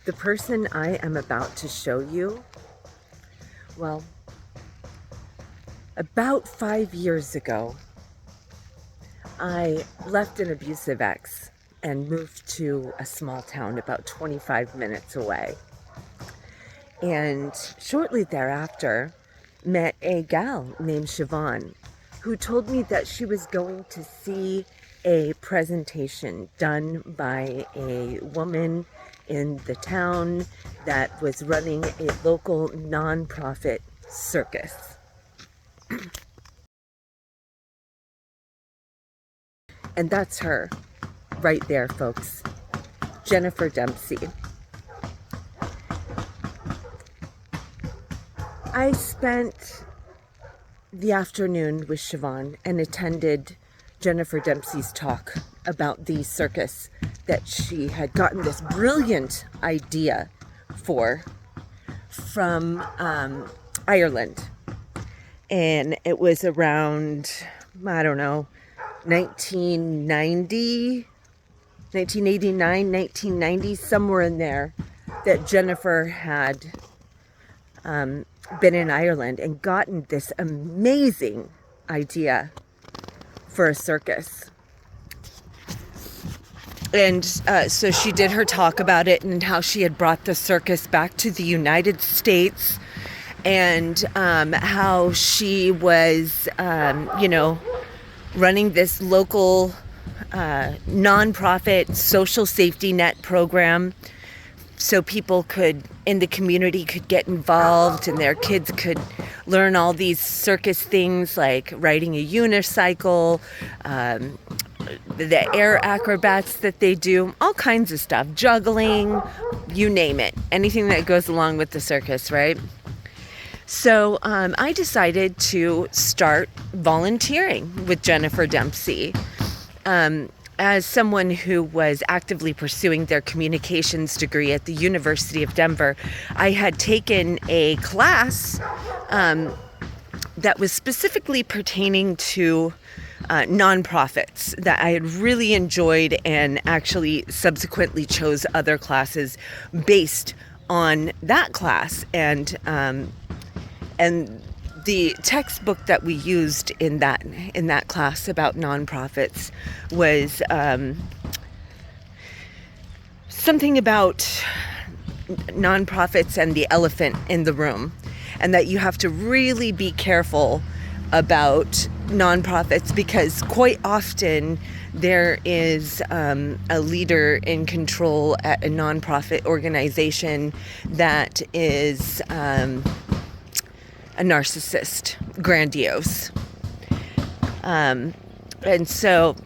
The person I am about to show you, well, about 5 years ago, I left an abusive ex and moved to a small town about 25 minutes away. And shortly thereafter, met a gal named Siobhan who told me that she was going to see a presentation done by a woman in the town that was running a local nonprofit circus. And that's her right there, folks. Jennifer Dempsey. I spent the afternoon with Siobhan and attended Jennifer Dempsey's talk about the circus that she had gotten this brilliant idea for from Ireland. And it was around, I don't know, 1989, 1990, somewhere in there, that Jennifer had been in Ireland and gotten this amazing idea for a circus. And so she did her talk about it and how she had brought the circus back to the United States, and how she was, running this local nonprofit social safety net program, so people in the community could get involved and their kids could learn all these circus things like riding a unicycle, the air acrobats that they do, all kinds of stuff, juggling, you name it, anything that goes along with the circus, right? So I decided to start volunteering with Jennifer Dempsey. As someone who was actively pursuing their communications degree at the University of Denver, I had taken a class that was specifically pertaining to nonprofits that I had really enjoyed, and actually subsequently chose other classes based on that class. And the textbook that we used in that class about nonprofits was something about nonprofits and the elephant in the room, and that you have to really be careful about nonprofits because quite often there is a leader in control at a nonprofit organization that is a narcissist, grandiose. And so,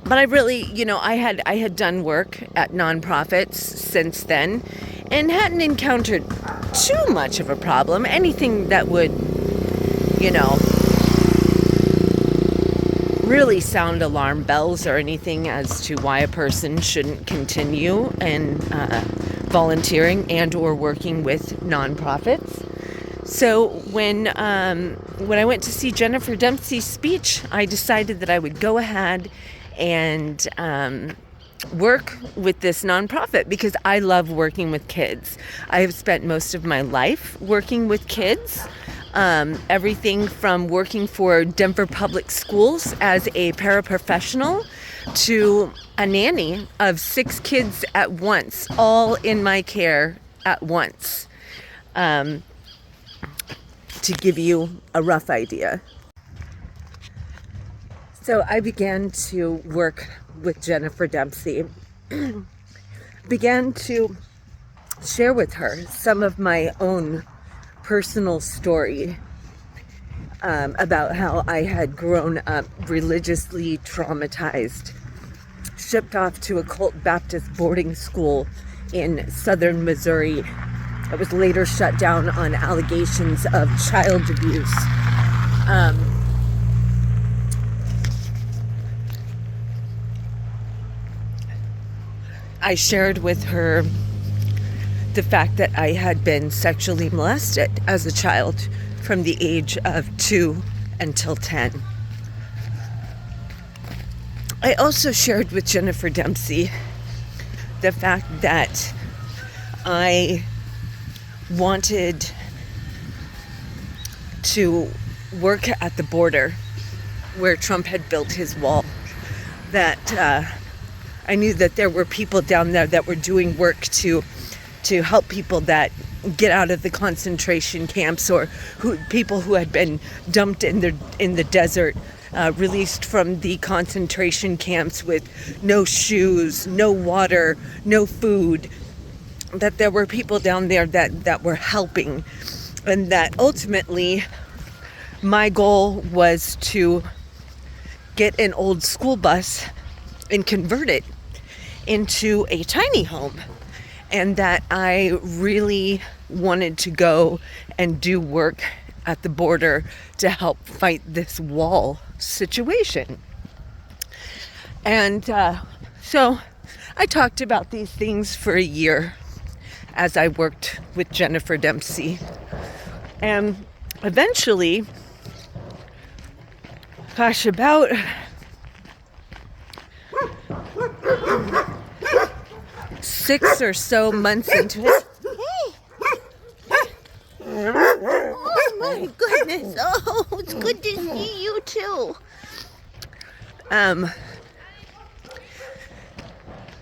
but I really, I had done work at nonprofits since then and hadn't encountered too much of a problem, anything that would, really sound alarm bells or anything as to why a person shouldn't continue in volunteering and or working with nonprofits. So when I went to see Jennifer Dempsey's speech, I decided that I would go ahead and work with this nonprofit because I love working with kids. I have spent most of my life working with kids, everything from working for Denver Public Schools as a paraprofessional to a nanny of 6 kids at once, all in my care at once. To give you a rough idea. So I began to work with Jennifer Dempsey, began to share with her some of my own personal story about how I had grown up religiously traumatized, shipped off to a cult Baptist boarding school in southern Missouri. It was later shut down on allegations of child abuse. I shared with her the fact that I had been sexually molested as a child from the age of 2 until 10. I also shared with Jennifer Dempsey the fact that I wanted to work at the border where Trump had built his wall, that I knew that there were people down there that were doing work to help people that get out of the concentration camps, or people who had been dumped in the desert, released from the concentration camps with no shoes, no water, no food, that there were people down there that were helping, and that ultimately my goal was to get an old school bus and convert it into a tiny home, and that I really wanted to go and do work at the border to help fight this wall situation. And so I talked about these things for a year as I worked with Jennifer Dempsey. And eventually, about 6 or so months into it. Oh my goodness. Oh, it's good to see you too.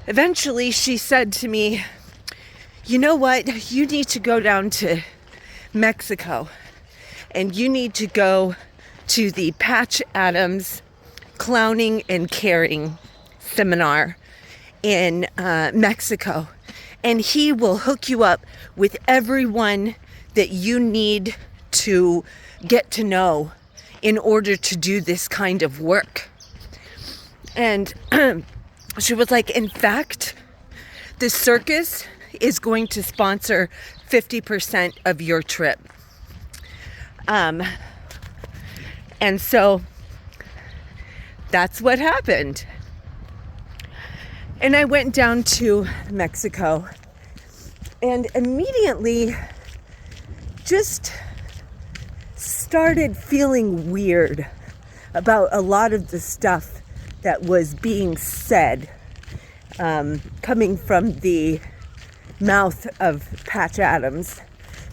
Eventually she said to me, you know what? You need to go down to Mexico, and you need to go to the Patch Adams Clowning and Caring seminar in Mexico, and he will hook you up with everyone that you need to get to know in order to do this kind of work. And she was like, in fact, the circus is going to sponsor 50% of your trip. And so that's what happened. And I went down to Mexico and immediately just started feeling weird about a lot of the stuff that was being said, coming from the mouth of Patch Adams,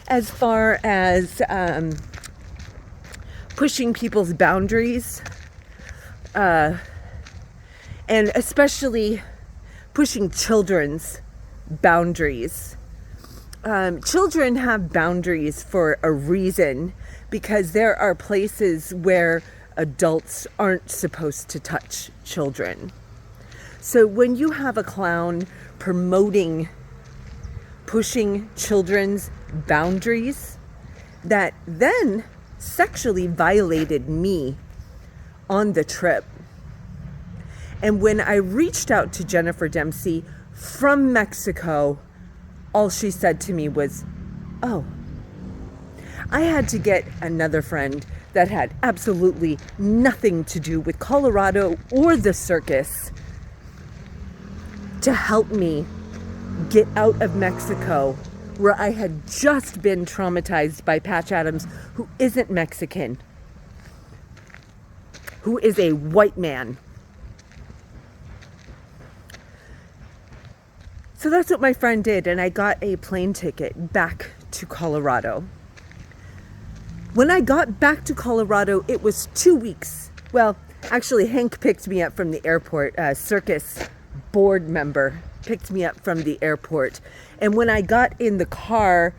as far as pushing people's boundaries, and especially pushing children's boundaries. Children have boundaries for a reason, because there are places where adults aren't supposed to touch children. So when you have a clown promoting pushing children's boundaries that then sexually violated me on the trip, and when I reached out to Jennifer Dempsey from Mexico, all she said to me was, oh. I had to get another friend that had absolutely nothing to do with Colorado or the circus to help me get out of Mexico, where I had just been traumatized by Patch Adams, who isn't Mexican, who is a white man. So that's what my friend did, and I got a plane ticket back to Colorado. When I got back to Colorado, it was 2 weeks. Well, actually, Hank picked me up from the airport. A circus board member picked me up from the airport. And when I got in the car,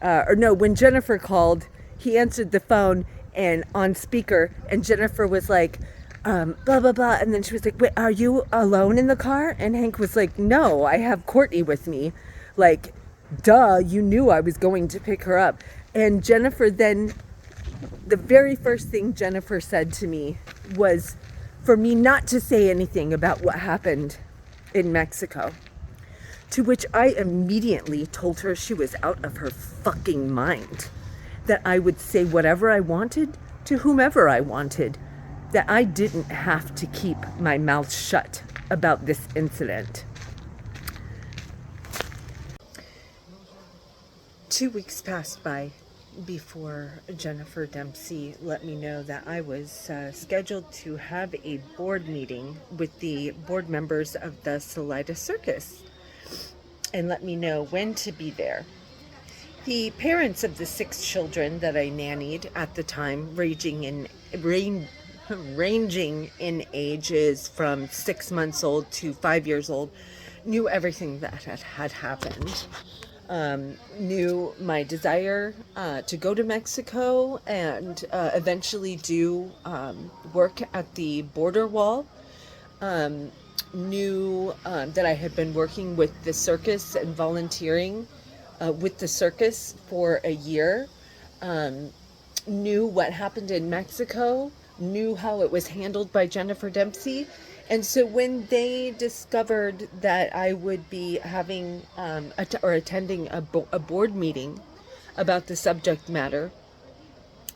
when Jennifer called, he answered the phone and on speaker, and Jennifer was like, blah, blah, blah. And then she was like, wait, are you alone in the car? And Hank was like, no, I have Courtney with me. Like, duh, you knew I was going to pick her up. And Jennifer then, the very first thing Jennifer said to me was for me not to say anything about what happened in Mexico. To which I immediately told her she was out of her fucking mind. That I would say whatever I wanted to whomever I wanted. That I didn't have to keep my mouth shut about this incident. 2 weeks passed by before Jennifer Dempsey let me know that I was scheduled to have a board meeting with the board members of the Salida Circus. and let me know when to be there. The parents of the 6 children that I nannied at the time, ranging in ages from 6 months old to 5 years old, knew everything that had happened. Knew my desire to go to Mexico and eventually do work at the border wall. Knew that I had been working with the circus and volunteering with the circus for a year. Knew what happened in Mexico, knew how it was handled by Jennifer Dempsey. And so when they discovered that I would be having attending a board meeting about the subject matter,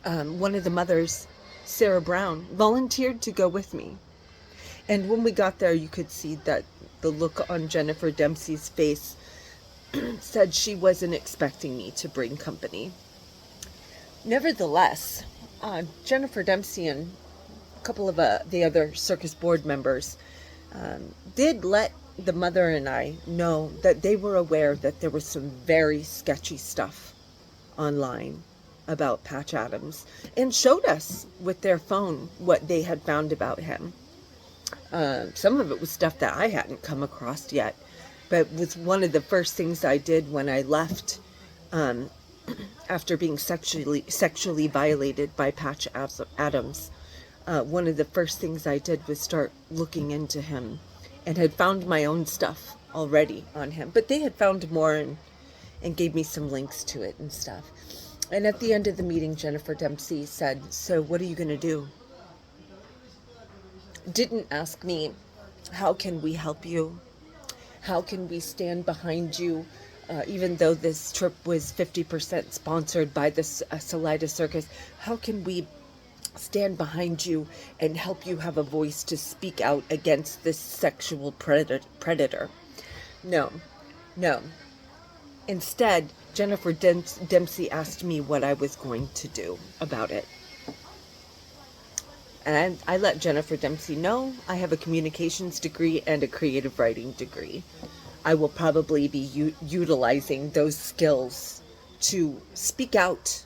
one of the mothers, Sarah Brown, volunteered to go with me. And when we got there, you could see that the look on Jennifer Dempsey's face said she wasn't expecting me to bring company. Nevertheless, Jennifer Dempsey and a couple of the other circus board members did let the mother and I know that they were aware that there was some very sketchy stuff online about Patch Adams, and showed us with their phone what they had found about him. Some of it was stuff that I hadn't come across yet, but was one of the first things I did when I left after being sexually violated by Patch Adams. One of the first things I did was start looking into him, and had found my own stuff already on him. But they had found more and gave me some links to it and stuff. And at the end of the meeting, Jennifer Dempsey said, "So what are you going to do?" Didn't ask me, how can we help you? How can we stand behind you? Even though this trip was 50% sponsored by the Salida Circus, how can we stand behind you and help you have a voice to speak out against this sexual predator? No. Instead, Jennifer Dempsey asked me what I was going to do about it. And I let Jennifer Dempsey know I have a communications degree and a creative writing degree. I will probably be utilizing those skills to speak out.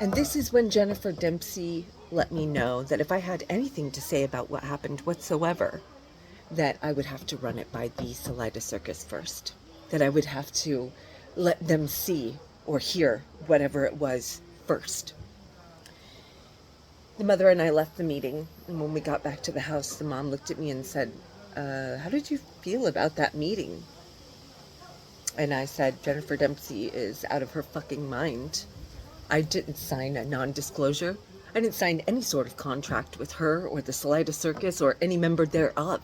And this is when Jennifer Dempsey let me know that if I had anything to say about what happened whatsoever, that I would have to run it by the Salida Circus first. That I would have to let them see or hear whatever it was first. The mother and I left the meeting, and when we got back to the house, the mom looked at me and said, how did you feel about that meeting? And I said, Jennifer Dempsey is out of her fucking mind. I didn't sign a non-disclosure. I didn't sign any sort of contract with her or the Salida Circus or any member thereof.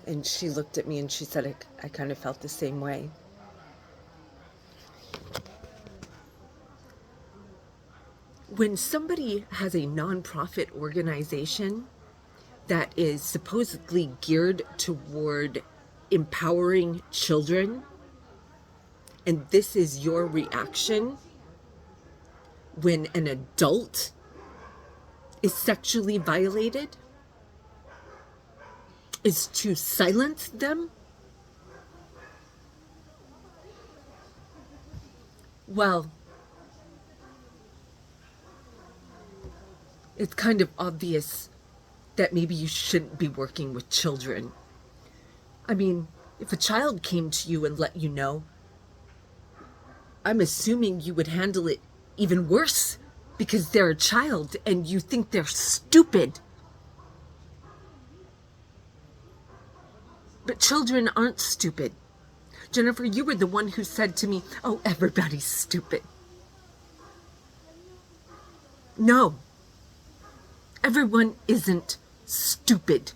And she looked at me and she said, I kind of felt the same way. When somebody has a nonprofit organization that is supposedly geared toward empowering children, and this is your reaction when an adult is sexually violated, is to silence them, well, it's kind of obvious that maybe you shouldn't be working with children. I mean, if a child came to you and let you know, I'm assuming you would handle it even worse because they're a child and you think they're stupid. But children aren't stupid. Jennifer, you were the one who said to me, oh, everybody's stupid. No. Everyone isn't stupid.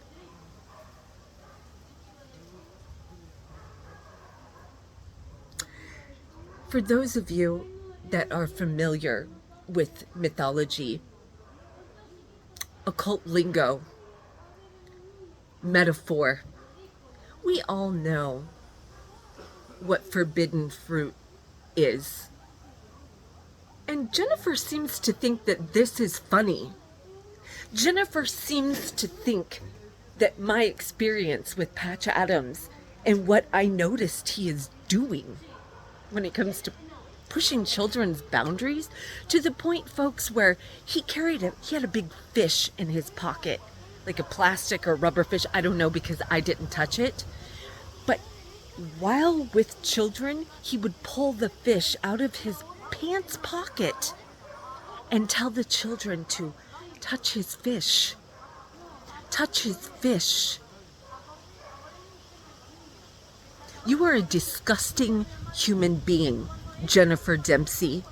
For those of you that are familiar with mythology, occult lingo, metaphor, we all know what forbidden fruit is. And Jennifer seems to think that this is funny. Jennifer seems to think that my experience with Patch Adams and what I noticed he is doing when it comes to pushing children's boundaries to the point, folks, where he had a big fish in his pocket, like a plastic or rubber fish. I don't know because I didn't touch it. But while with children, he would pull the fish out of his pants pocket and tell the children to touch his fish. Touch his fish. You are a disgusting human being, Jennifer Dempsey.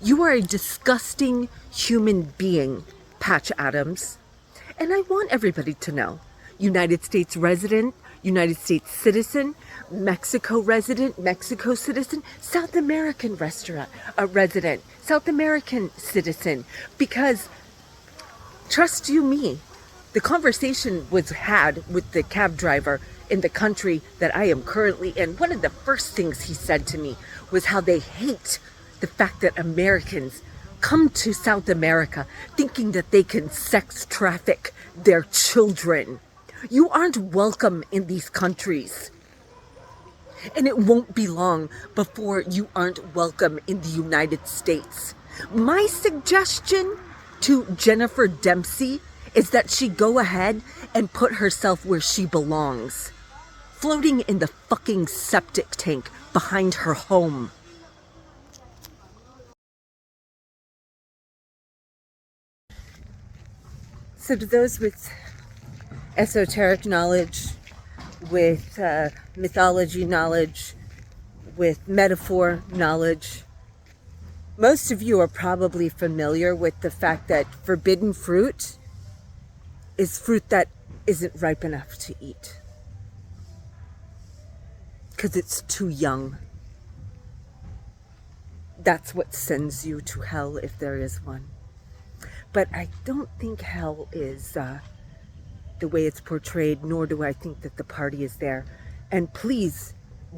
You are a disgusting human being, Patch Adams. And I want everybody to know, United States resident, United States citizen, Mexico resident, Mexico citizen, South American resident, South American citizen. Because, trust you me, the conversation was had with the cab driver in the country that I am currently in. One of the first things he said to me was how they hate the fact that Americans come to South America thinking that they can sex traffic their children. You aren't welcome in these countries. And it won't be long before you aren't welcome in the United States. My suggestion to Jennifer Dempsey is that she go ahead and put herself where she belongs. Floating in the fucking septic tank behind her home. So to those with esoteric knowledge, with mythology knowledge, with metaphor knowledge, most of you are probably familiar with the fact that forbidden fruit is fruit that isn't ripe enough to eat. Because it's too young. That's what sends you to hell if there is one. But I don't think hell is the way it's portrayed, nor do I think that the party is there. And please,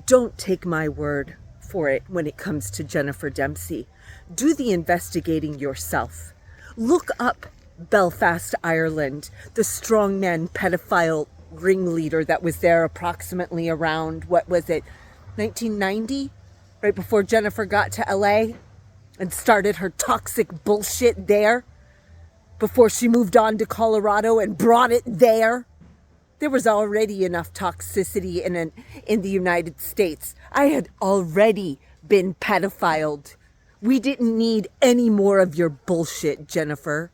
don't take my word for it when it comes to Jennifer Dempsey. Do the investigating yourself. Look up Belfast, Ireland, the strongman pedophile ringleader that was there approximately around, what was it, 1990? Right before Jennifer got to LA and started her toxic bullshit there. Before she moved on to Colorado and brought it there. There was already enough toxicity in the United States. I had already been pedophiled. We didn't need any more of your bullshit, Jennifer.